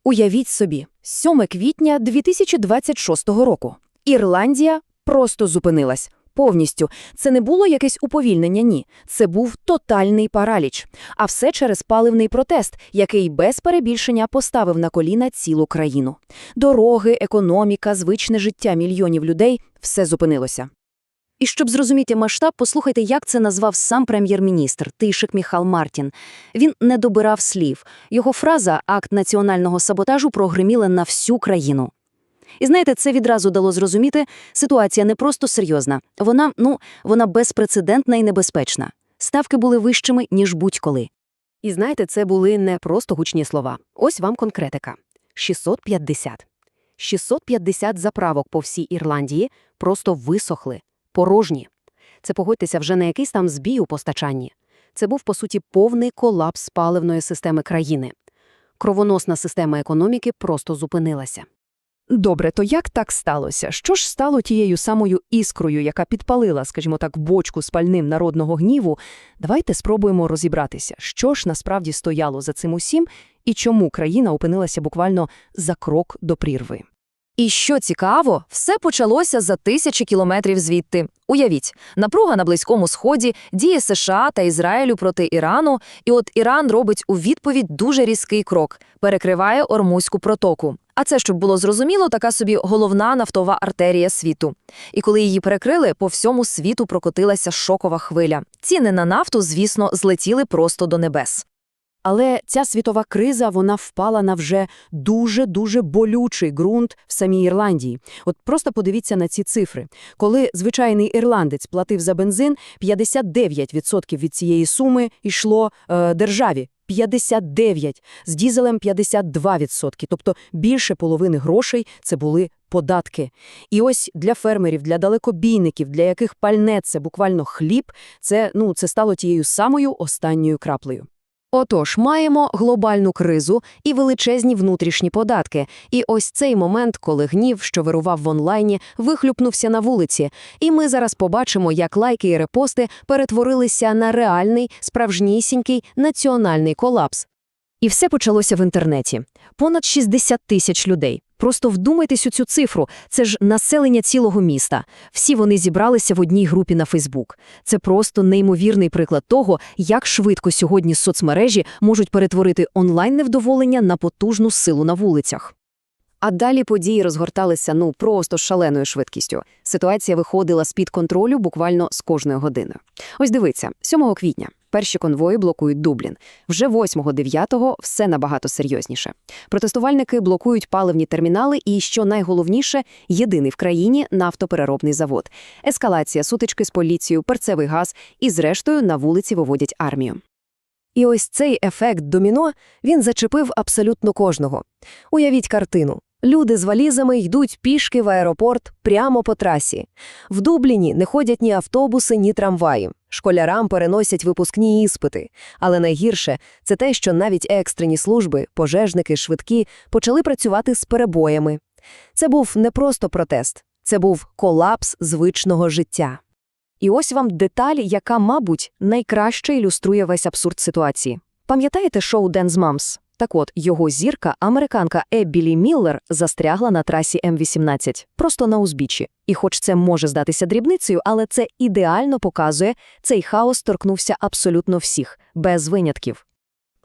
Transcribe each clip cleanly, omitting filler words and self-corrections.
Уявіть собі, 7 квітня 2026 року. Ірландія просто зупинилась. Повністю. Це не було якесь уповільнення, ні. Це був тотальний параліч. А все через паливний протест, який без перебільшення поставив на коліна цілу країну. Дороги, економіка, звичне життя мільйонів людей – все зупинилося. І щоб зрозуміти масштаб, послухайте, як це назвав сам прем'єр-міністр Тейшик Міхал Мартін. Він не добирав слів. Його фраза «акт національного саботажу» прогриміла на всю країну. І знаєте, це відразу дало зрозуміти, ситуація не просто серйозна. Вона безпрецедентна і небезпечна. Ставки були вищими, ніж будь-коли. І знаєте, це були не просто гучні слова. Ось вам конкретика. 650. 650 заправок по всій Ірландії просто висохли, порожні. Це, погодьтеся, вже не якийсь там збій у постачанні. Це був, по суті, повний колапс паливної системи країни. Кровоносна система економіки просто зупинилася. Добре, то як так сталося? Що ж стало тією самою іскрою, яка підпалила, скажімо так, бочку з пальним народного гніву? Давайте спробуємо розібратися, що ж насправді стояло за цим усім і чому країна опинилася буквально за крок до прірви. І що цікаво, все почалося за тисячі кілометрів звідти. Уявіть, напруга на Близькому Сході, дії США та Ізраїлю проти Ірану, і от Іран робить у відповідь дуже різкий крок – перекриває Ормузьку протоку. А це, щоб було зрозуміло, така собі головна нафтова артерія світу. І коли її перекрили, по всьому світу прокотилася шокова хвиля. Ціни на нафту, звісно, злетіли просто до небес. Але ця світова криза, вона впала на вже дуже-дуже болючий ґрунт в самій Ірландії. От просто подивіться на ці цифри. Коли звичайний ірландець платив за бензин, 59% від цієї суми йшло державі. 59%. З дізелем 52%. Тобто більше половини грошей – це були податки. І ось для фермерів, для далекобійників, для яких пальне – це буквально хліб, це стало тією самою останньою краплею. Отож, маємо глобальну кризу і величезні внутрішні податки. І ось цей момент, коли гнів, що вирував в онлайні, вихлюпнувся на вулиці. І ми зараз побачимо, як лайки і репости перетворилися на реальний, справжнісінький національний колапс. І все почалося в інтернеті. Понад 60 тисяч людей. Просто вдумайтесь у цю цифру. Це ж населення цілого міста. Всі вони зібралися в одній групі на Фейсбук. Це просто неймовірний приклад того, як швидко сьогодні соцмережі можуть перетворити онлайн-невдоволення на потужну силу на вулицях. А далі події розгорталися просто шаленою швидкістю. Ситуація виходила з-під контролю буквально з кожною годиною. Ось дивіться, 7 квітня. Перші конвої блокують Дублін. Вже 8-9 все набагато серйозніше. Протестувальники блокують паливні термінали і, що найголовніше, єдиний в країні нафтопереробний завод. Ескалація, сутички з поліцією, перцевий газ і, зрештою, на вулиці виводять армію. І ось цей ефект доміно, він зачепив абсолютно кожного. Уявіть картину. Люди з валізами йдуть пішки в аеропорт прямо по трасі. В Дубліні не ходять ні автобуси, ні трамваї. Школярам переносять випускні іспити. Але найгірше – це те, що навіть екстрені служби, пожежники, швидкі почали працювати з перебоями. Це був не просто протест. Це був колапс звичного життя. І ось вам деталь, яка, мабуть, найкраще ілюструє весь абсурд ситуації. Пам'ятаєте шоу «Денс Мамс»? Так от, його зірка, американка Еббі Лі Міллер, застрягла на трасі М-18, просто на узбіччі. І хоч це може здатися дрібницею, але це ідеально показує, цей хаос торкнувся абсолютно всіх, без винятків.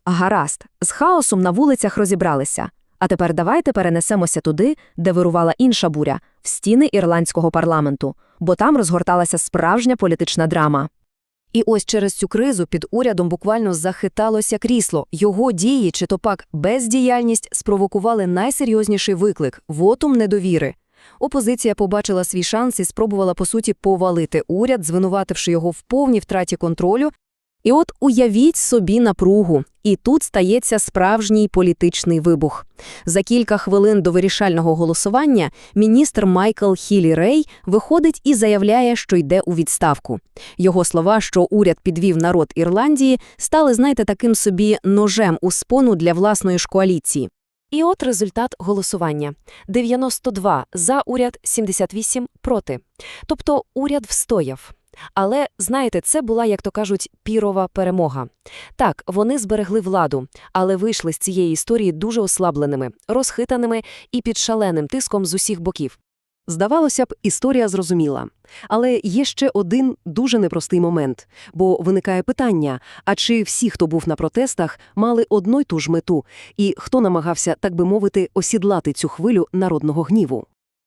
Гаразд, з хаосом на вулицях розібралися. А тепер давайте перенесемося туди, де вирувала інша буря – в стіни ірландського парламенту, бо там розгорталася справжня політична драма. І ось через цю кризу під урядом буквально захиталося крісло. Його дії, чи то пак бездіяльність, спровокували найсерйозніший виклик – вотум недовіри. Опозиція побачила свій шанс і спробувала, по суті, повалити уряд, звинувативши його в повній втраті контролю. І от уявіть собі напругу. І тут стається справжній політичний вибух. За кілька хвилин до вирішального голосування міністр Майкл Хілі-Рей виходить і заявляє, що йде у відставку. Його слова, що уряд підвів народ Ірландії, стали, знаєте, таким собі ножем у спину для власної ж коаліції. І от результат голосування. 92 за уряд, 78 проти. Тобто уряд встояв. Але, знаєте, це була, як то кажуть, пірова перемога. Так, вони зберегли владу, але вийшли з цієї історії дуже ослабленими, розхитаними і під шаленим тиском з усіх боків. Здавалося б, історія зрозуміла. Але є ще один дуже непростий момент. Бо виникає питання, а чи всі, хто був на протестах, мали одну й ту ж мету? І хто намагався, так би мовити, осідлати цю хвилю народного гніву?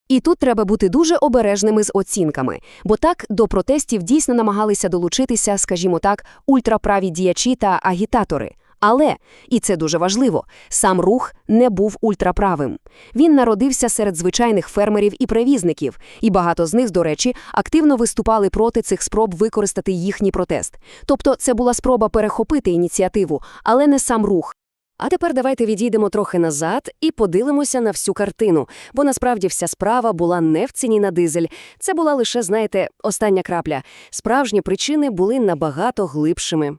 І тут треба бути дуже обережними з оцінками, бо так до протестів дійсно намагалися долучитися, скажімо так, ультраправі діячі та агітатори. Але, і це дуже важливо, сам рух не був ультраправим. Він народився серед звичайних фермерів і перевізників, і багато з них, до речі, активно виступали проти цих спроб використати їхній протест. Тобто це була спроба перехопити ініціативу, але не сам рух. А тепер давайте відійдемо трохи назад і подивимося на всю картину, бо насправді вся справа була не в ціні на дизель. Це була лише, знаєте, остання крапля. Справжні причини були набагато глибшими.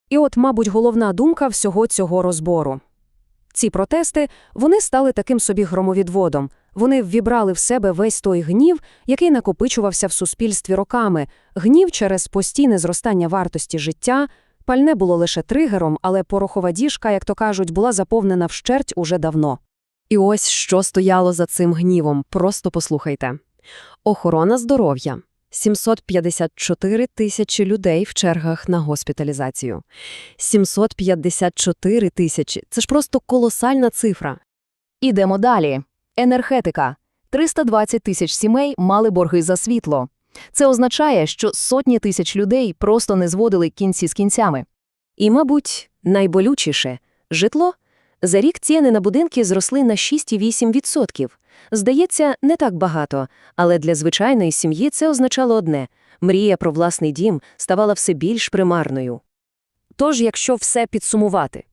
І от, мабуть, головна думка всього цього розбору. Ці протести, вони стали таким собі громовідводом. Вони ввібрали в себе весь той гнів, який накопичувався в суспільстві роками. Гнів через постійне зростання вартості життя. Пальне було лише тригером, але порохова діжка, як то кажуть, була заповнена вщерть уже давно. І ось що стояло за цим гнівом, просто послухайте. Охорона здоров'я. 754 тисячі людей в чергах на госпіталізацію. 754 тисячі – це ж просто колосальна цифра. Ідемо далі. Енергетика. 320 тисяч сімей мали борги за світло. Це означає, що сотні тисяч людей просто не зводили кінці з кінцями. І, мабуть, найболючіше – житло. За рік ціни на будинки зросли на 6,8%. Здається, не так багато, але для звичайної сім'ї це означало одне – мрія про власний дім ставала все більш примарною. Тож, якщо все підсумувати.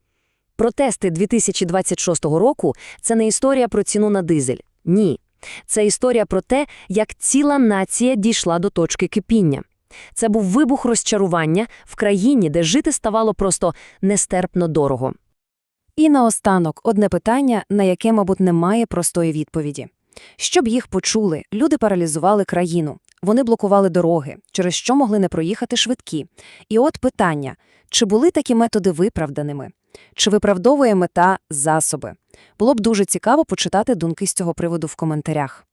Протести 2026 року – це не історія про ціну на дизель. Ні. Це історія про те, як ціла нація дійшла до точки кипіння. Це був вибух розчарування в країні, де жити ставало просто нестерпно дорого. І наостанок одне питання, на яке, мабуть, немає простої відповіді. Щоб їх почули, люди паралізували країну. Вони блокували дороги, через що могли не проїхати швидкі. І от питання, чи були такі методи виправданими? Чи виправдовує мета засоби? Було б дуже цікаво почитати думки з цього приводу в коментарях.